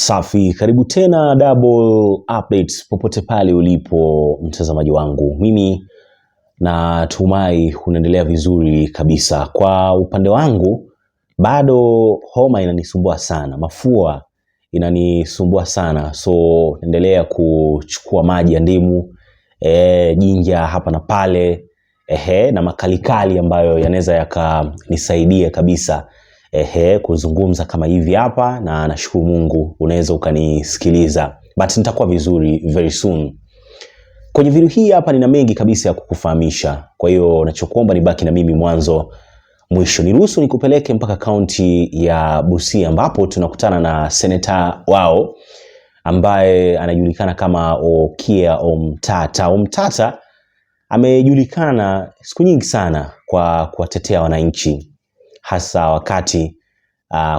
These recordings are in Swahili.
Safi, karibu tena double updates popote pale ulipo mtazamaji wangu. Mimi natumai unaendelea vizuri kabisa. Kwa upande wangu bado homa inanisumbua sana, mafua inanisumbua sana. So endelea kuchukua maji ya ndimu, jinja hapa na pale, na makalikali ambayo yanaweza yakanisaidia kabisa kuzungumza kama hivi hapa, na nashukuru Mungu unaweza ukanisikiliza, but nitakuwa vizuri very soon. Kwenye video hii hapa nina mengi kabisa ya kukufahamisha, kwa hiyo nachokuomba nibaki na mimi mwanzo mwisho. Niruhusu nikupeleke mpaka kaunti ya Busia ambapo tunakutana na seneta wao ambaye anajulikana kama Omutatah. Omutatah amejulikana siku nyingi sana kwa kuwatetea wananchi, hasa wakati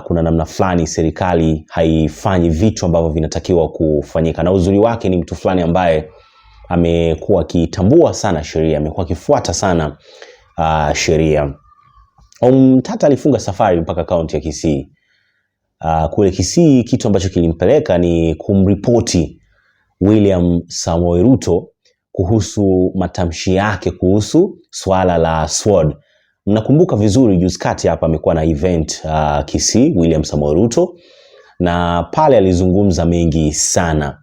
kuna namna fulani serikali haifanyi vitu ambavyo vinatakiwa kufanyika. Na uzuri wake ni mtu fulani ambaye amekuwa akitambua sana sheria, amekuwa akifuata sana sheria. Omutatah alifunga safari mpaka kaunti ya Kisii. Kule Kisii kitu ambacho kilimpeleka ni kumripoti William Samoei Ruto kuhusu matamshi yake kuhusu swala la SWORD. Mnakumbuka vizuri juzi kati hapa amekuwa na event Kisii William Samoei Ruto, na pale alizungumza mengi sana,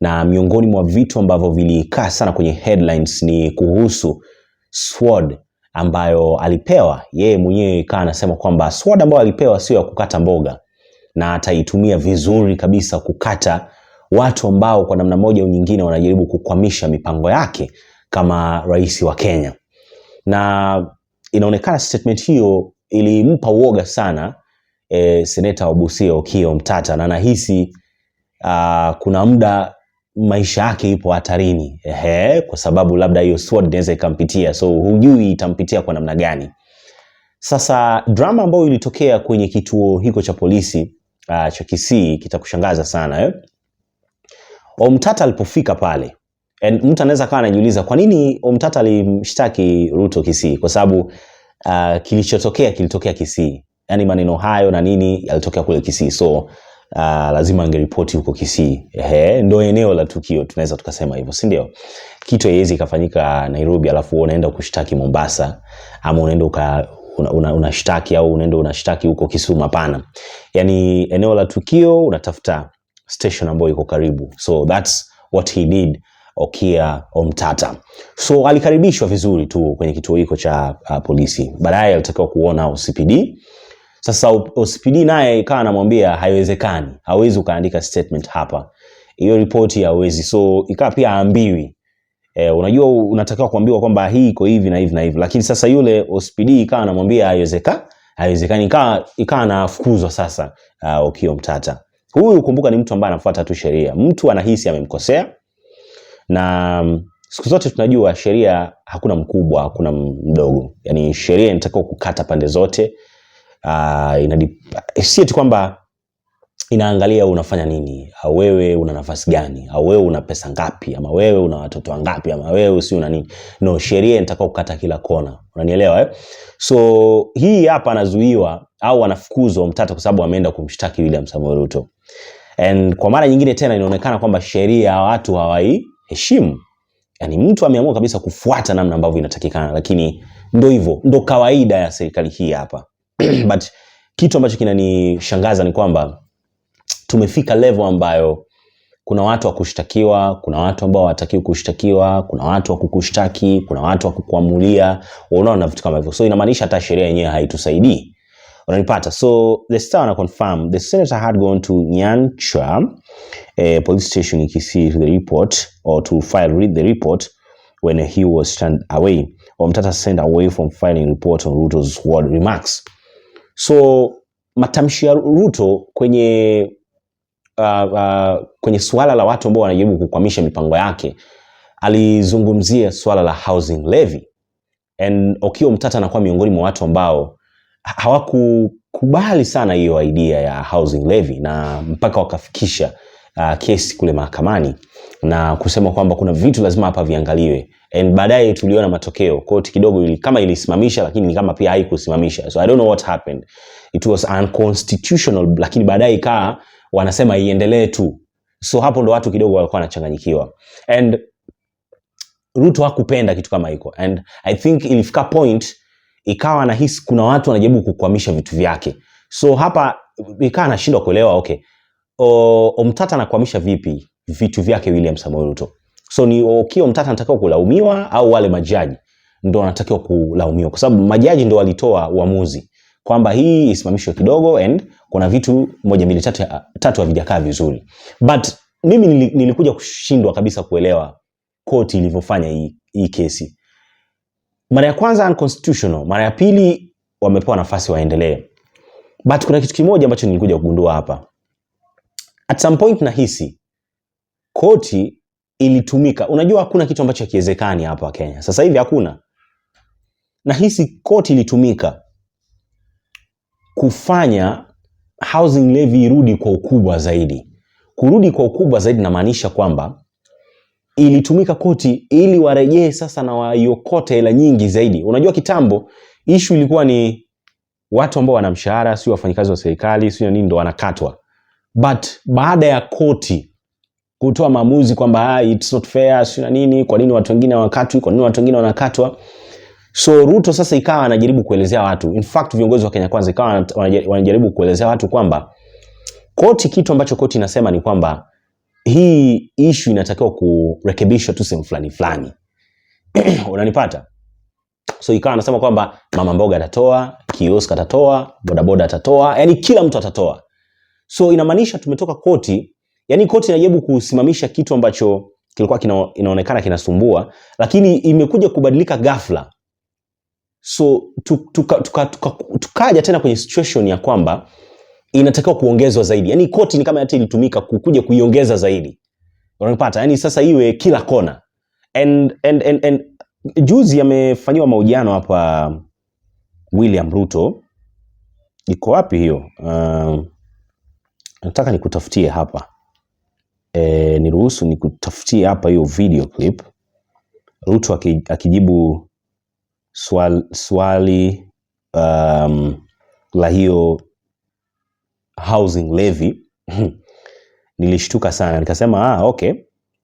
na miongoni mwa vitu ambavyo vilikaa sana kwenye headlines ni kuhusu SWORD ambayo alipewa yeye mwenyewe. Kaa anasema kwamba SWORD ambayo alipewa sio ya kukata mboga, na ataitumia vizuri kabisa kukata watu ambao kwa namna moja au nyingine wanajaribu kukwamisha mipango yake kama rais wa Kenya. Na inaonekana statement hiyo ilimpa uoga sana seneta wa Busia Omutatah, na nahisi kuna muda maisha yake ipo hatarini, kwa sababu labda hiyo SWORD inaweza ikampitia, so hujui itampitia kwa namna gani. Sasa drama ambayo ilitokea kwenye kituo hiko cha polisi cha Kisii kitakushangaza sana. Omutatah alipofika pale, and mtu anaweza kawa anajiuliza kwa nini Omutatah alimshtaki Ruto Kisii, kwa sababu kilichotokea kilitokea Kisii. Yaani maneno hayo na nini yalitokea kule Kisii, so lazima angeripoti huko Kisii. Ndio eneo la tukio, tunaweza tukasema hivyo, si ndio? Kitu haiwezi kafanyika Nairobi alafu unaenda kushtaki Mombasa, ama unaenda unashtaki au unaenda unashtaki huko Kisumu. Hapana. Yaani eneo la tukio unatafuta station ambayo iko karibu. So that's what he did, Omutatah. So alikaribishwa vizuri tu kwenye kituo hiko cha polisi. Baadaye alitakiwa kuona OCPD. Sasa OCPD naye ikawa anamwambia haiwezekani, hawezi ukaandika statement hapa, hiyo ripoti hawezi. So ikawa pia aambiwi, unajua unatakiwa kuambiwa kwamba hii iko hivi na hivi na hivi, lakini sasa yule OCPD ikawa anamwambia haiwezekani, ikawa anafukuzwa sasa Omutatah. Huyu kumbuka ni mtu ambaye anafuata tu sheria. Mtu anahisi amemkosea, na siku zote tunajua sheria hakuna mkubwa, hakuna mdogo. Yaani sheria inatakiwa kukata pande zote. Si eti kwamba inaangalia unafanya nini, au wewe una nafasi gani, au wewe una pesa ngapi, ama wewe una watoto wangapi, ama wewe si una nini. No, sheria inataka kukata kila kona. Unanielewa? So hii hapa anazuiwa au anafukuzwa Omutatah kwa sababu ameenda kumshtaki William Samoei Ruto. And kwa mara nyingine tena inaonekana kwamba sheria watu hawaiheshimu. Yaani mtu ameamua kabisa kufuata namna ambavyo inatakikana, lakini ndio hivyo, ndio kawaida ya serikali hii hapa. But kitu ambacho kinanishangaza ni kwamba tumefika level ambayo kuna watu wa kushtakiwa, kuna watu ambao hawatakiwi kushtakiwa, kuna watu wa kukushtaki, kuna watu wa kukuamulia, unaona vitu kama hivyo. So inamaanisha hata sheria yenyewe haitusaidii. Unanipata? So the Star na confirm the senator had gone to Nyanchwa police station in Kisii to the report, or to read the report, when he was turned away. Omutatah sent away from filing report on Ruto's SWORD remarks. So matamshi ya Ruto kwenye swala la watu ambao wanajaribu kukwamisha mipango yake, alizungumzia swala la housing levy, and Omutatah anakuwa miongoni mwa watu ambao hawakukubali sana hiyo idea ya housing levy, na mpaka wakafikisha kesi kule mahakamani na kusema kwamba kuna vitu lazima hapa viangaliwe. And baadaye tuliona matokeo, koti kidogo kama ilisimamisha, lakini ni kama pia haikusimamisha. So I don't know what happened. It was unconstitutional, lakini baadaye ikawa wanasema iendelee tu. So hapo ndo watu kidogo walikuwa wanachanganyikiwa. And Ruto hakupenda kitu kama hiko. And I think ilifika point ikawa nahisi kuna watu wanajaribu kukwamisha vitu vyake. So hapa ikawa anashindwa kuelewa, okay, Omutatah anakwamisha vipi vitu vyake William Samoei Ruto? So ni Omutatah anatakiwa kulaumiwa au wale majaji ndio wanatakiwa kulaumiwa? Kwa sababu majaji ndio walitoa uamuzi kwamba hii isimamishwe kidogo and kuna vitu 1 2 3 havijakaa vizuri. But mimi nilikuja kushindwa kabisa kuelewa koti ilivyofanya hii kesi. Mara ya kwanza unconstitutional, mara ya pili wamepewa nafasi waendelee. But kuna kitu kimoja ambacho nilikuja kugundua hapa. At some point nahisi koti ilitumika. Unajua hakuna kitu ambacho hakiwezekani hapa Kenya. Sasa hivi hakuna. Nahisi koti ilitumika kufanya housing levy irudi kwa ukubwa zaidi. Kurudi kwa ukubwa zaidi namaanisha kwamba ilitumika koti ili warejee sasa na waiokote hela nyingi zaidi. Unajua kitambo issue ilikuwa ni watu ambao wana mshahara, sio wafanyikazi wa serikali, sio nini ndo wanakatwa. But baada ya koti kutoa maamuzi kwamba it's not fair, sio nini, kwa nini watu wengine hawakatwi, kwa nini watu wengine wanakatwa. So Ruto sasa ikawa anajaribu kuelezea watu, in fact viongozi wa Kenya Kwanza ikawa wanajaribu kuelezea watu kwamba koti, kitu ambacho koti inasema ni kwamba hii issue inatakiwa kurekebishwa tu sehemu fulani fulani. Unanipata? So ikawa anasema kwamba mama mboga atatoa, kiosk atatoa, bodaboda atatoa, yani kila mtu atatoa. So inamaanisha tumetoka koti, yani koti inajaribu kusimamisha kitu ambacho kilikuwa inaonekana kinasumbua, lakini imekuja kubadilika ghafla. So tukaja tena kwenye situation ya kwamba inatakiwa kuongezwa zaidi. Yani koti ni kama hata ilitumika kukuja kuiongeza zaidi. Unanipata? Yani sasa iwe kila kona. And juzi amefanywa mahojiano hapa William Ruto. Iko wapi hiyo? Nataka nikutafutie hapa. Niruhusu nikutafutie hapa hiyo video clip. Ruto akijibu swali la hiyo housing levy. Nilishtuka sana, nikasema okay,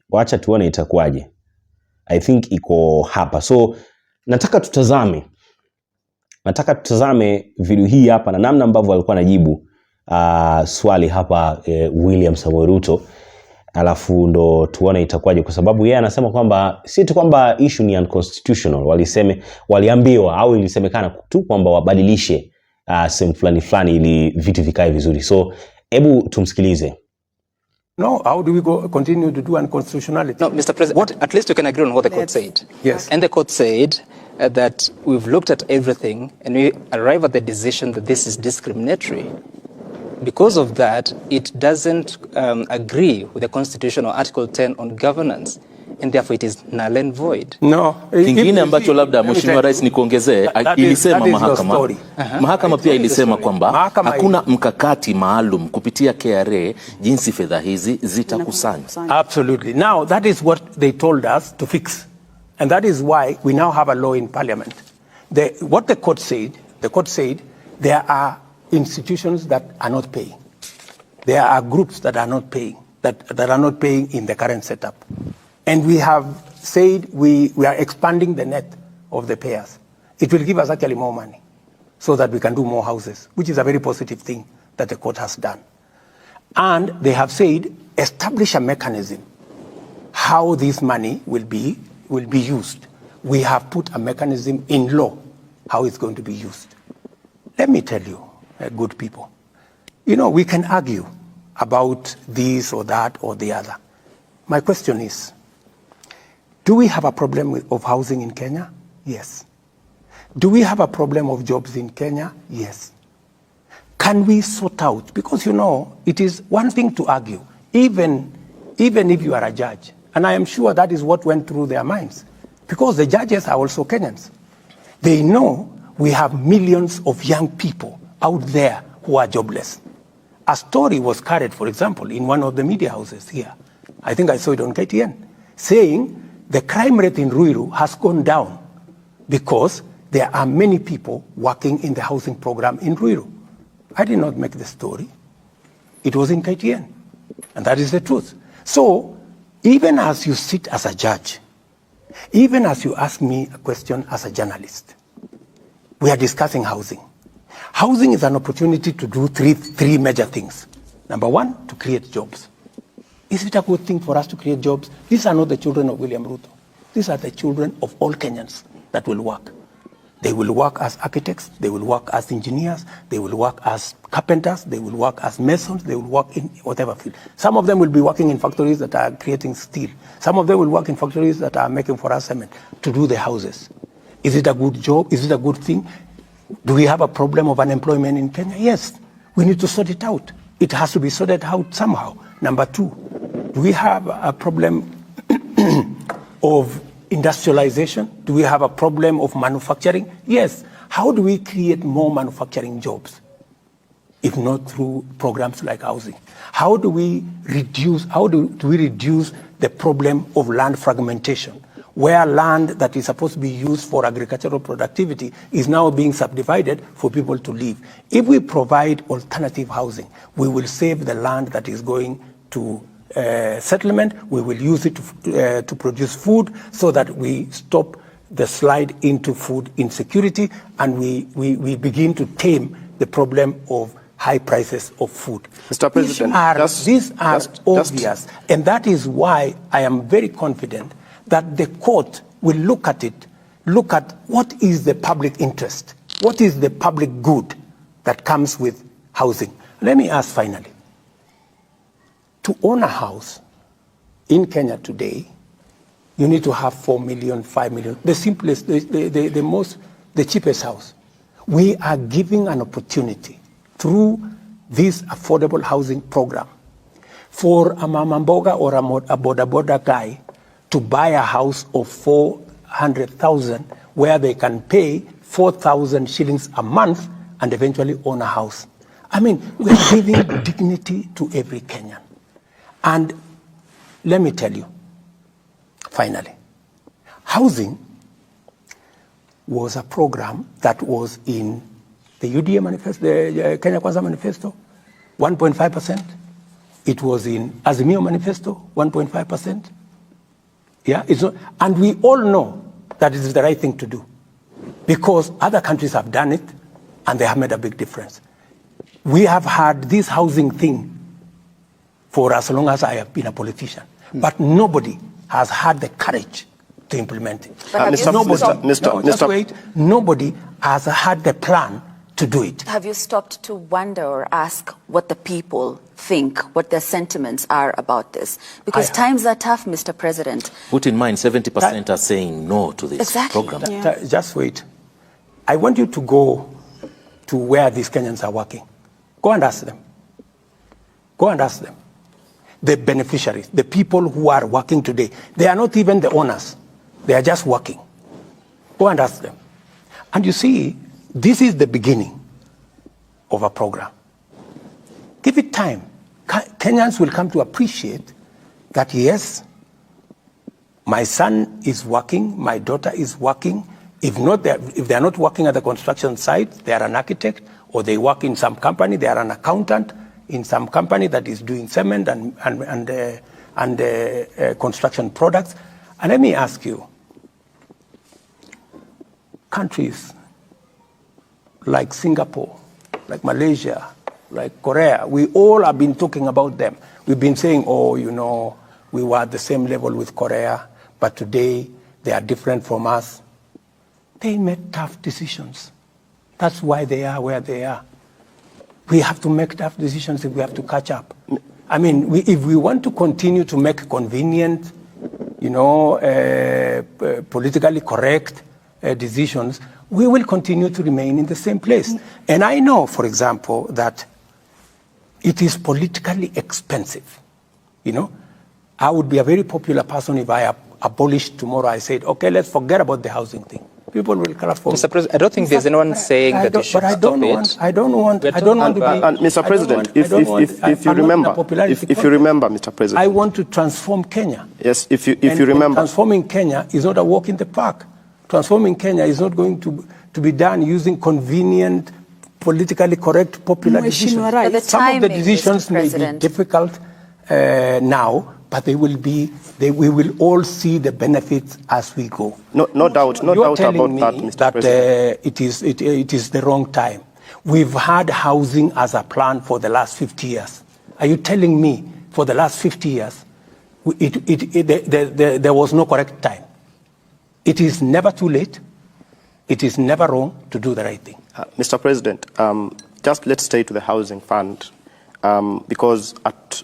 wacha tuone itakuwaje. I think iko hapa. So nataka tutazame video hii hapa na namna ambavyo alikuwa anajibu swali hapa William Samoei Ruto, alafu ndo tuone itakuwaje, kwa sababu yeye anasema kwamba si tu kwamba issue ni unconstitutional, waliambiwa au ilisemekana tu kwamba wabadilishe sehemu fulani ili vitu vikae vizuri. So hebu tumsikilize. No, how do we continue to do unconstitutionality? No, Mr. President, at least you can agree on what the court said. Yes. And the court said that we've looked at everything and we arrive at the decision that this is discriminatory. Because of that, it doesn't agree with the constitutional Article 10 on governance, and therefore it is null and void. No. Kingine ambacho labda Mheshimiwa Rais ni kuongezee, ilisema mahakama pia ilisema kwamba hakuna mkakati maalum kupitia KRA jinsi fedha hizi zitakusanywa. Absolutely. Now that is what they told us to fix. And that is why we now have a law in Parliament. What the court said there are institutions that are not paying. There are groups that are not paying, that are not paying in the current setup. And we have said we are expanding the net of the payers. It will give us actually more money so that we can do more houses, which is a very positive thing that the court has done. And they have said establish a mechanism how this money will be used. We have put a mechanism in law how it's going to be used. Let me tell you, good people, we can argue about this or that or the other. My question is, do we have a problem of housing in Kenya? Yes. Do we have a problem of jobs in Kenya? Yes. Can we sort out? Because it is one thing to argue, even if you are a judge. And I am sure that is what went through their minds. Because the judges are also Kenyans. They know we have millions of young people out there who are jobless. A story was carried, for example, in one of the media houses here. I think I saw it on KTN, saying the crime rate in Ruiru has gone down because there are many people working in the housing program in Ruiru. I did not make the story. It was in KTN. And that is the truth. So even as you sit as a judge, even as you ask me a question as a journalist, we are discussing housing. Housing is an opportunity to do three major things. Number one, to create jobs. Is it a good thing for us to create jobs? These are not the children of William Ruto. These are the children of all Kenyans that will work. They will work as architects, they will work as engineers, they will work as carpenters, they will work as masons, they will work in whatever field. Some of them will be working in factories that are creating steel. Some of them will work in factories that are making for us cement to do the houses. Is it a good job? Is it a good thing? Do we have a problem of unemployment in Kenya? Yes. We need to sort it out. It has to be sorted out somehow. Number two, do we have a problem of industrialization? Do we have a problem of manufacturing? Yes. How do we create more manufacturing jobs, if not through programs like housing? How do we reduce the problem of land fragmentation, where land that is supposed to be used for agricultural productivity is now being subdivided for people to live? If we provide alternative housing, we will save the land that is going to settlement. We will use it to produce food so that we stop the slide into food insecurity, and we begin to tame the problem of high prices of food. Mr. President, these are obvious, and that is why I am very confident that the court will look at what is the public interest, what is the public good that comes with housing. Let me ask finally, to own a house in Kenya today, you need to have 4 million, 5 million, the simplest, the cheapest house. We are giving an opportunity through this affordable housing program for a mama mboga or a boda boda guy to buy a house of 400,000 where they can pay 4,000 shillings a month and eventually own a house. I mean, we're giving dignity to every Kenyan. And let me tell you, finally, housing was a program that was in the UDA manifesto, the Kenya Kwanza manifesto, 1.5%. It was in Azimio manifesto, 1.5%. Yeah, and we all know that it is the right thing to do because other countries have done it and they have made a big difference. We have had this housing thing for as long as I have been a politician, but nobody has had the courage to implement it. Nobody has had the plan to do it. Have you stopped to wonder or ask what the people think, what their sentiments are about this? Because times are tough, Mr. President. Put in mind, 70% are saying no to this program. Yeah. Just wait. I want you to go to where these Kenyans are working. Go and ask them. Go and ask them. The beneficiaries, the people who are working today, they are not even the owners. They are just working. Go and ask them. And you see, this is the beginning of a program. Give it time. Kenyans will come to appreciate that, yes, my son is working, my daughter is working. If they are not working at the construction site, they are an architect, or they work in some company, they are an accountant in some company that is doing cement and construction products. And let me ask you, countries like Singapore, like Malaysia, like Korea, we all have been talking about them. We've been saying, oh, you know, we were at the same level with Korea, but today they are different from us. They made tough decisions. That's why they are where they are. We have to make tough decisions if we have to catch up. I mean, if we want to continue to make convenient, you know, politically correct decisions, we will continue to remain in the same place. And I know, for example, that it is politically expensive. You know, I would be a very popular person if I abolished tomorrow. I said, okay, let's forget about the housing thing. People will clap for me. Mr. President, I don't think there's anyone saying that you should stop it. I don't want to be... And Mr. President, if you remember, Mr. President... I want to transform Kenya. Yes, if you remember... Transforming Kenya is not a walk in the park. Transforming Kenya is not going to be done using convenient politically correct popular decisions. Some of the decisions may be difficult now, but we will all see the benefits as we go. No doubt about that, Mr. President. It is the wrong time. We've had housing as a plan for the last 50 years. Are you telling me for the last 50 years, there was no correct time? It is never too late. It is never wrong to do the right thing. Mr. President, just let's stay to the housing fund. Because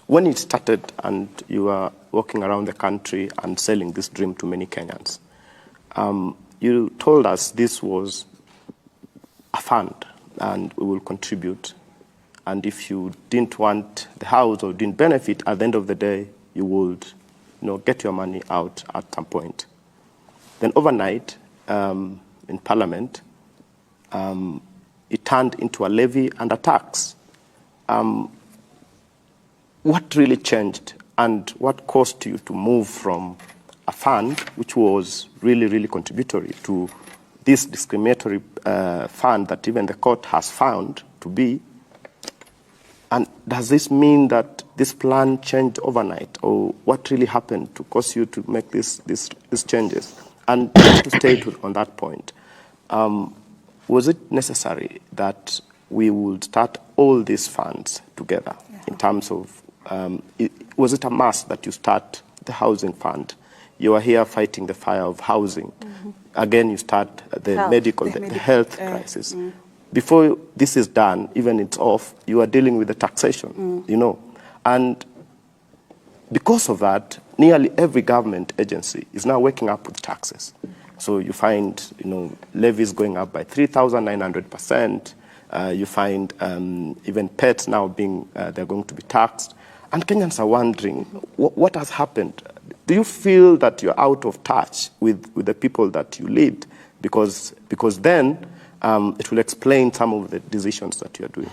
when it started and you were walking around the country and selling this dream to many Kenyans, you told us this was a fund and we will contribute. And if you didn't want the house or didn't benefit, at the end of the day, you would get your money out at some point. Then overnight, in Parliament, it turned into a levy and a tax. What really changed and what caused you to move from a fund, which was really, really contributory, to this discriminatory fund that even the court has found to be? And does this mean that this plan changed overnight, or what really happened to cause you to make these changes? And just to stay on that point, was it necessary that we would start all these funds together in terms of, was it a must that you start the housing fund? You are here fighting the fire of housing. Again, you start the health crisis. Before this is done, even it's off, you are dealing with the taxation, And because of that, nearly every government agency is now waking up with taxes. So you find, levies going up by 3,900%. You find even pets now they're going to be taxed. And Kenyans are wondering, what has happened? Do you feel that you're out of touch with the people that you lead? Because then it will explain some of the decisions that you're doing.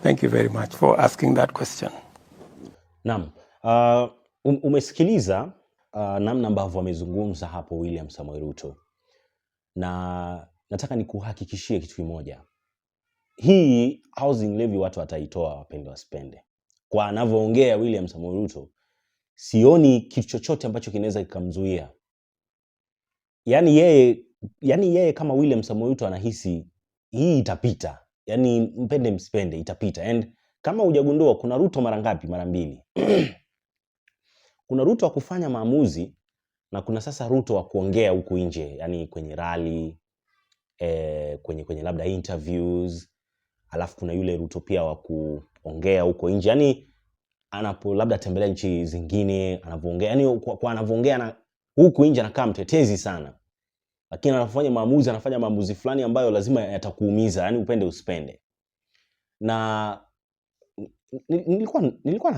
Thank you very much for asking that question. Naam, umesikiliza namna ambavyo amezungumza hapo William Samoei Ruto, na nataka nikuhakikishie kitu kimoja. Hii housing levy watu wataitoa, wapende wasipende. Kwa anavyoongea William Samoei Ruto, sioni kitu chochote ambacho kinaweza kikamzuia. Yaani yeye kama William Samoei Ruto anahisi hii itapita. Yaani mpende msipende itapita. And kama hujagundua, kuna Ruto mara ngapi? Mara mbili. Kuna Ruto wa kufanya maamuzi na kuna sasa Ruto wa kuongea huku nje, yani kwenye rally, kwenye labda interviews. Alafu kuna yule Ruto pia wa kuongea huko nje, yani anapo labda tembelea nchi zingine, anavyoongea, yani kwa anavyoongea na huku nje anakaa mtetezi sana. Lakini anafanya maamuzi fulani ambayo lazima yatakuumiza, yani upende usipende. Na nilikuwa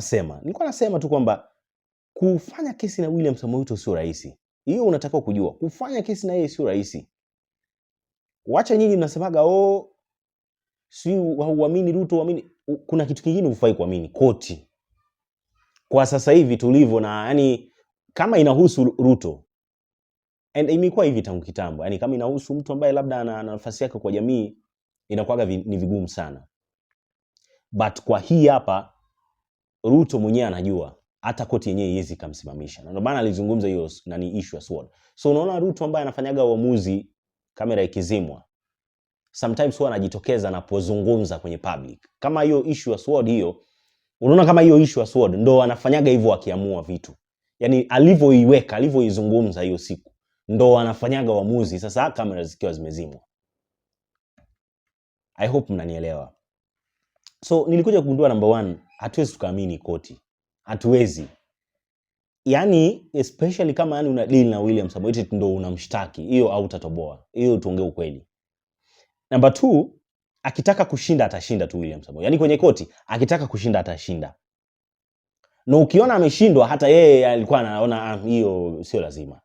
nasema tu kwamba kufanya kesi na William Samoei Ruto sio rahisi. Hiyo unatakiwa kujua. Kufanya kesi na yeye sio rahisi. Wacha nyinyi mnasemaga si huamini Ruto, huamini. Kuna kitu kingine hufai kuamini, koti. Kwa sasa hivi tulivyo, na yani kama inahusu Ruto, and imekuwa hivi tangu kitambo, yani kama inahusu mtu ambaye labda ana nafasi yake kwa jamii, inakuwa ni vigumu sana. But kwa hii hapa Ruto mwenyewe anajua hata koti yenyewe haiwezi kumsimamisha. Na ndio maana alizungumza hiyo issue ya sword. So unaona Ruto ambaye anafanyaga uamuzi kamera ikizimwa, sometimes huwa anajitokeza anapozungumza kwenye public. Kama hiyo issue ya sword hiyo, unaona kama hiyo issue ya sword ndo anafanyaga hivyo akiamua vitu. Yaani alivyoiweka, alivyoizungumza hiyo siku, ndo anafanyaga uamuzi sasa kamera zikiwa zimezimwa. I hope mnanielewa. So nilikuja kugundua number 1, hatuwezi tukaamini koti. Hatuwezi. Yaani especially kama una deal na William Samoei Ruto ndo unamshtaki, hiyo au utatoboa. Hiyo tuongee ukweli. Number 2, akitaka kushinda atashinda tu William Samoei. Yaani kwenye koti akitaka kushinda atashinda. Na ukiona ameshindwa, hata yeye alikuwa anaona hiyo sio lazima.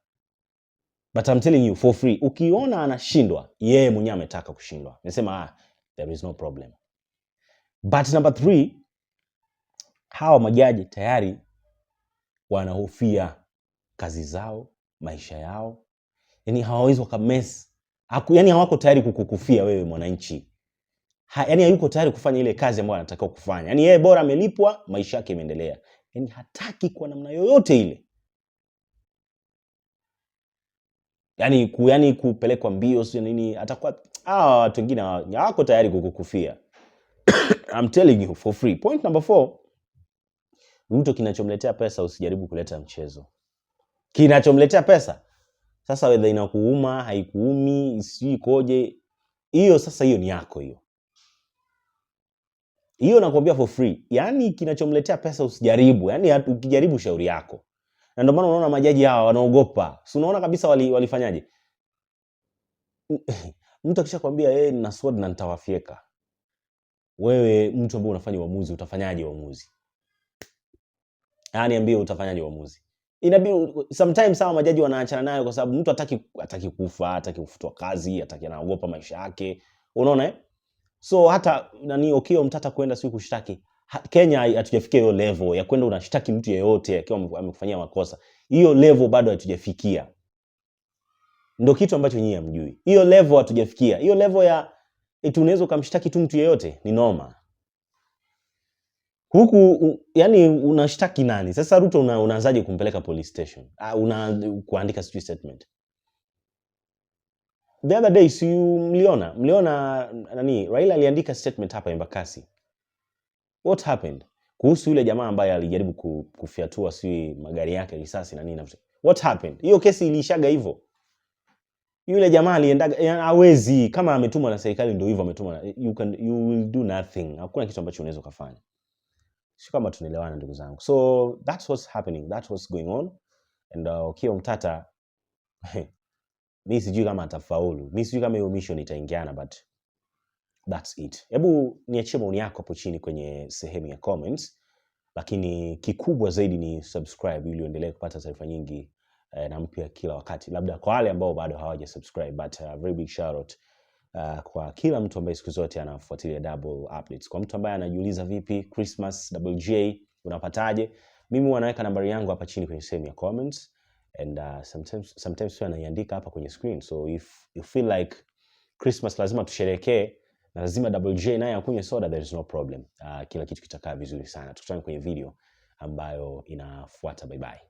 But I'm telling you for free, ukiona anashindwa, yeye mwenyewe ametaka kushindwa. Nasema there is no problem. But number 3, hawa majaji tayari wanahofia kazi zao, maisha yao. Yaani hawawezi wakamess Yani hawako tayari kukukufia wewe mwananchi. Yani hayuko tayari kufanya ile kazi ambayo anatakiwa kufanya. Yani yeye bora amelipwa, maisha yake imeendelea. Yani hataki kwa namna yoyote ile. Yani kupelekwa mbio sio nini, atakuwa watu wengine hawako tayari kukukufia. I'm telling you for free. Point number 4. Ruto kinachomletea pesa usijaribu kuleta mchezo. Kinachomletea pesa. Sasa whether inakuuma, haikuumi, sijui koje, hiyo sasa hiyo ni yako hiyo. Hiyo nakwambia for free. Yani kinachomletea pesa usijaribu. Yani ukijaribu shauri yako. Na ndio maana unaona majaji hawa wanaogopa. Si unaona kabisa walifanyaje? Mtu akishakwambia nina sword na nitawafyeka. Wewe mtu ambaye unafanya uamuzi utafanyaje uamuzi? Yani ambie utafanyaje uamuzi? Inabidi sometimes sawa majaji wanaachana nayo kwa sababu mtu hataki kufa, hataki kufutwa kazi, hataki anaogopa maisha yake. Unaona So hata Omutatah kwenda siku kushtaki. Kenya hatujafikia hiyo level ya kwenda unashtaki mtu yeyote akiwa amekufanyia makosa. Hiyo level bado hatujafikia. Ndio kitu ambacho nyinyi hamjui. Hiyo level hatujafikia. Hiyo level ya unaweza kumshtaki tu mtu yeyote ni noma. Huku yani unashtaki nani? Sasa Ruto unaanzaje kumpeleka police station? Kuandika statement. The other day mliona Raila aliandika statement hapa Embakasi. What happened? Kuhusu yule jamaa ambaye alijaribu kufiatua magari yake risasi na nini. What happened? Hiyo kesi ilishaga hivyo. Yule jamaa aliendaga hawezi kama ametumwa na serikali ndio hivyo ametumwa. You will do nothing. Hakuna kitu ambacho unaweza kufanya. Sio kama tunaelewana ndugu zangu. So that's what's happening. That's what's going on. And Omutatah mimi sijui kama atafaulu. Mimi sijui kama hiyo mission itaingiana but that's it. Hebu niachie maoni yako hapo chini kwenye sehemu ya comments. Lakini kikubwa zaidi ni subscribe ili uendelee kupata taarifa nyingi na mpya kila wakati. Labda kwa wale ambao bado hawaja subscribe but very big shout out kwa kila mtu ambaye siku zote anafuatilia Double Updates. Kwa mtu ambaye anajiuliza vipi Christmas Double J unapataje? Mimi wanaweka nambari yangu hapa chini kwenye sehemu ya comments and sometimes pia naiandika hapa kwenye screen. So if you feel like Christmas lazima tusherekee na lazima Double J naye akunywe soda, there is no problem. Kila kitu kitakaa vizuri sana. Tukutane kwenye video ambayo inafuata. Bye bye.